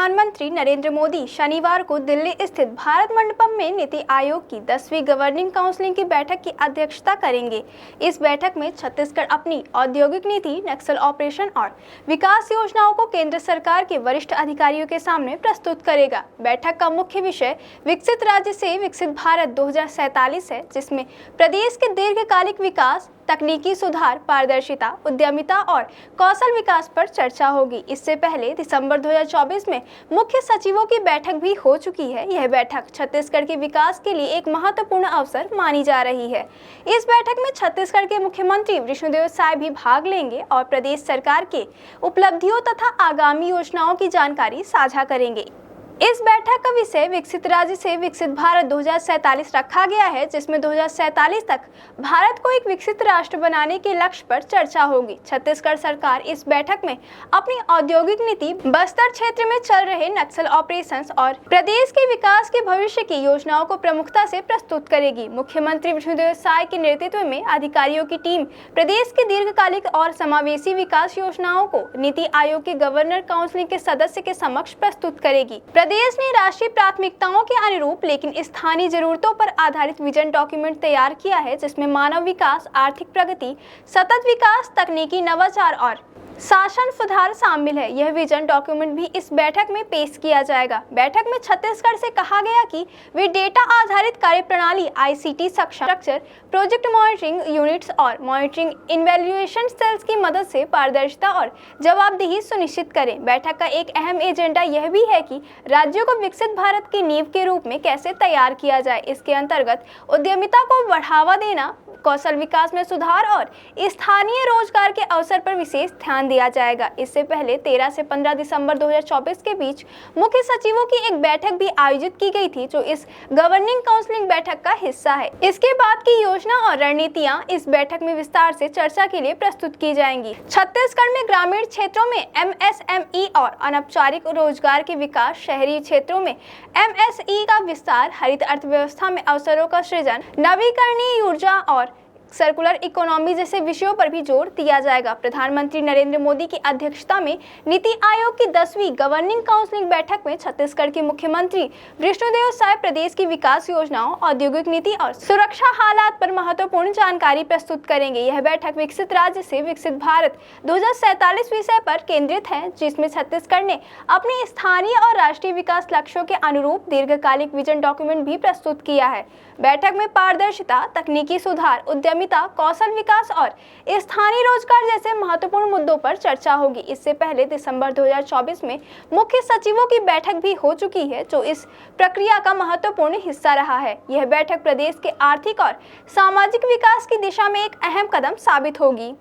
प्रधानमंत्री नरेंद्र मोदी शनिवार को दिल्ली स्थित भारत मंडपम में नीति आयोग की 10वीं गवर्निंग काउंसिल की बैठक की अध्यक्षता करेंगे। इस बैठक में छत्तीसगढ़ अपनी औद्योगिक नीति, नक्सल ऑपरेशन और विकास योजनाओं को केंद्र सरकार के वरिष्ठ अधिकारियों के सामने प्रस्तुत करेगा। बैठक का मुख्य विषय विकसित राज्य से विकसित भारत 2047 है, जिसमें प्रदेश के दीर्घकालिक विकास, तकनीकी सुधार, पारदर्शिता, उद्यमिता और कौशल विकास पर चर्चा होगी। इससे पहले दिसंबर 2024 में मुख्य सचिवों की बैठक भी हो चुकी है। यह बैठक छत्तीसगढ़ के विकास के लिए एक महत्वपूर्ण अवसर मानी जा रही है। इस बैठक में छत्तीसगढ़ के मुख्यमंत्री विष्णुदेव साय भी भाग लेंगे और प्रदेश सरकार के उपलब्धियों तथा आगामी योजनाओं की जानकारी साझा करेंगे। इस बैठक का विषय विकसित राज्य से विकसित भारत 2047 रखा गया है, जिसमें 2047 तक भारत को एक विकसित राष्ट्र बनाने के लक्ष्य पर चर्चा होगी। छत्तीसगढ़ सरकार इस बैठक में अपनी औद्योगिक नीति, बस्तर क्षेत्र में चल रहे नक्सल ऑपरेशंस और प्रदेश के विकास के भविष्य की योजनाओं को प्रमुखता से प्रस्तुत करेगी। मुख्यमंत्री विष्णुदेव साय के नेतृत्व में अधिकारियों की टीम प्रदेश के दीर्घकालिक और समावेशी विकास योजनाओं को नीति आयोग के गवर्नर काउंसिल के सदस्य के समक्ष प्रस्तुत करेगी। प्रदेश ने राष्ट्रीय प्राथमिकताओं के अनुरूप लेकिन स्थानीय जरूरतों पर आधारित विजन डॉक्यूमेंट तैयार किया है, जिसमें मानव विकास, आर्थिक प्रगति, सतत विकास, तकनीकी नवाचार और शासन सुधार शामिल है। यह विजन डॉक्यूमेंट भी इस बैठक में पेश किया जाएगा। बैठक में छत्तीसगढ़ से कहा गया कि वे डेटा आधारित कार्यप्रणाली ICT structure, project monitoring units और मॉनिटरिंग इवैल्यूएशन सेल्स की मदद से पारदर्शिता और जवाबदेही सुनिश्चित करें। बैठक का एक अहम एजेंडा यह भी है कि राज्यों को विकसित भारत की नींव के रूप में कैसे तैयार किया जाए। इसके अंतर्गत उद्यमिता को बढ़ावा देना, कौशल विकास में सुधार और स्थानीय रोजगार के अवसर पर विशेष ध्यान दिया जाएगा। इससे पहले 13 से 15 दिसंबर 2024 के बीच मुख्य सचिवों की एक बैठक भी आयोजित की गई थी, जो इस गवर्निंग काउंसिल बैठक का हिस्सा है। इसके बाद की योजना और रणनीतियां इस बैठक में विस्तार से चर्चा के लिए प्रस्तुत की जाएंगी। छत्तीसगढ़ में ग्रामीण क्षेत्रों में MSME और अनौपचारिक रोजगार के विकास, शहरी क्षेत्रों में MSE का विस्तार, हरित अर्थव्यवस्था में अवसरों का सृजन, नवीकरणीय ऊर्जा और सर्कुलर इकोनॉमी जैसे विषयों पर भी जोर दिया जाएगा। प्रधानमंत्री नरेंद्र मोदी की अध्यक्षता में नीति आयोग की 10वीं गवर्निंग काउंसिल बैठक में छत्तीसगढ़ के मुख्यमंत्री विष्णुदेव साय प्रदेश की विकास योजनाओं, औद्योगिक नीति और सुरक्षा हालात पर महत्वपूर्ण जानकारी प्रस्तुत करेंगे। यह बैठक विकसित राज्य से विकसित भारत 2047 विषय पर केंद्रित है, जिसमें छत्तीसगढ़ ने अपने स्थानीय और राष्ट्रीय विकास लक्ष्यों के अनुरूप दीर्घकालिक विजन डॉक्यूमेंट भी प्रस्तुत किया है। बैठक में पारदर्शिता, तकनीकी सुधार, उद्यमिता, कौशल विकास और स्थानीय रोजगार जैसे महत्वपूर्ण मुद्दों पर चर्चा होगी। इससे पहले दिसंबर 2024 में मुख्य सचिवों की बैठक भी हो चुकी है, जो इस प्रक्रिया का महत्वपूर्ण हिस्सा रहा है। यह बैठक प्रदेश के आर्थिक और सामाजिक विकास की दिशा में एक अहम कदम साबित होगी।